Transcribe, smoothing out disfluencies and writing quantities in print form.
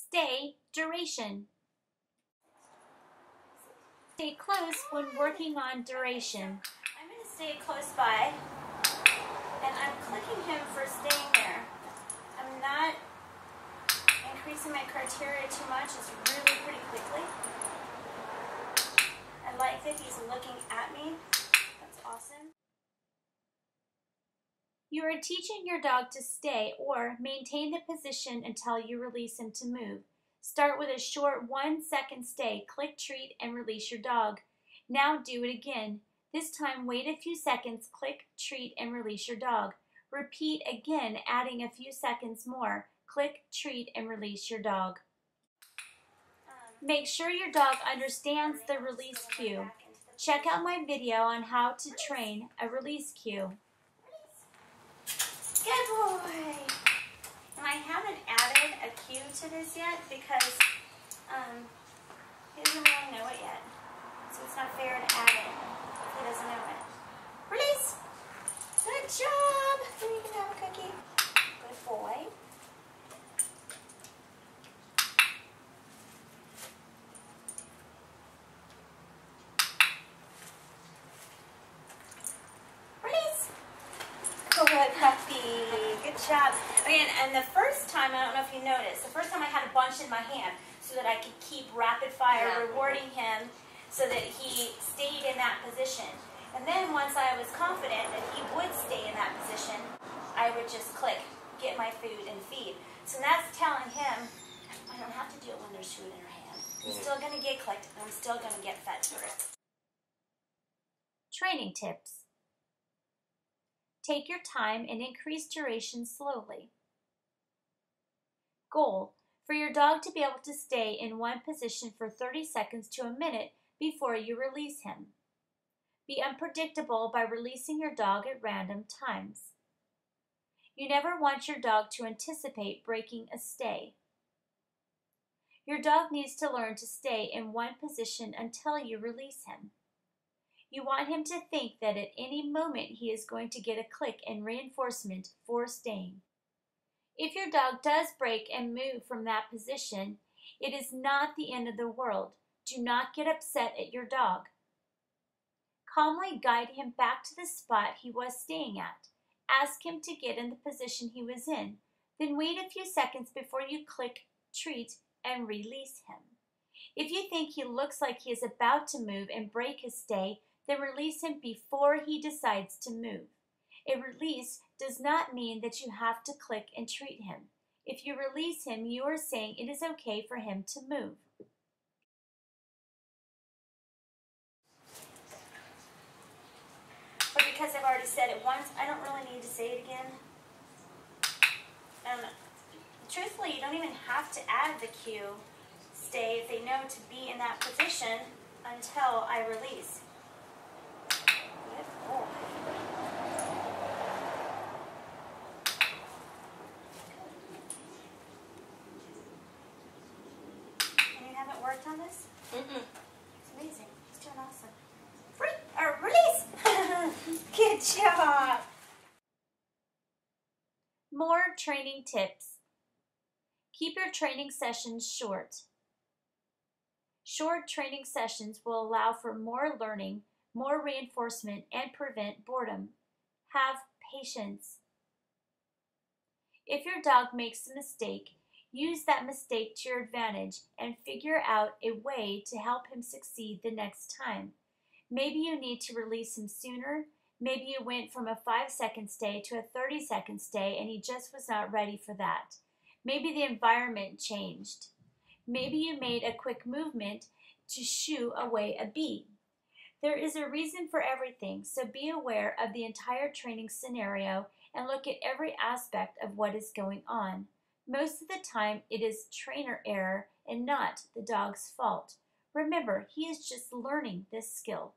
Stay duration. Stay close when working on duration. I'm going to stay close by, and I'm clicking him for staying there. I'm not increasing my criteria too much. It's really pretty quickly. I like that he's looking at me. That's awesome. You are teaching your dog to stay or maintain the position until you release him to move. Start with a short 1 second stay, click treat, and release your dog. Now do it again. This time wait a few seconds, click treat, and release your dog. Repeat again, adding a few seconds more. Click treat and release your dog. Make sure your dog understands the release cue. Check out my video on how to train a release cue. Good boy! And I haven't added a cue to this yet because he doesn't really know it yet. So it's not fair to add it if he doesn't know it. Release! Good job! And you can have a cookie. Good boy. Release! Good puppy. Good job. Okay, and the first time, I don't know if you noticed, the first time I had a bunch in my hand so that I could keep rapid fire rewarding him so that he stayed in that position. And then once I was confident that he would stay in that position, I would just click, get my food and feed. So that's telling him, I don't have to do it when there's food in her hand. I'm still going to get clicked and I'm still going to get fed for it. Training tips. Take your time and increase duration slowly. Goal: for your dog to be able to stay in one position for 30 seconds to a minute before you release him. Be unpredictable by releasing your dog at random times. You never want your dog to anticipate breaking a stay. Your dog needs to learn to stay in one position until you release him. You want him to think that at any moment he is going to get a click and reinforcement for staying. If your dog does break and move from that position, it is not the end of the world. Do not get upset at your dog. Calmly guide him back to the spot he was staying at. Ask him to get in the position he was in. Then wait a few seconds before you click treat and release him. If you think he looks like he is about to move and break his stay, then release him before he decides to move. A release does not mean that you have to click and treat him. If you release him, you are saying it is okay for him to move. But because I've already said it once, I don't really need to say it again. Truthfully, you don't even have to add the cue stay if they know to be in that position until I release. Good boy. And you haven't worked on this? It's amazing. He's doing awesome. Release! Good job! More training tips. Keep your training sessions short. Short training sessions will allow for more learning, more reinforcement, and prevent boredom. Have patience. If your dog makes a mistake, use that mistake to your advantage and figure out a way to help him succeed the next time. Maybe you need to release him sooner. Maybe you went from a 5-second stay to a 30-second stay and he just was not ready for that. Maybe the environment changed. Maybe you made a quick movement to shoo away a bee. There is a reason for everything, so be aware of the entire training scenario and look at every aspect of what is going on. Most of the time, it is trainer error and not the dog's fault. Remember, he is just learning this skill.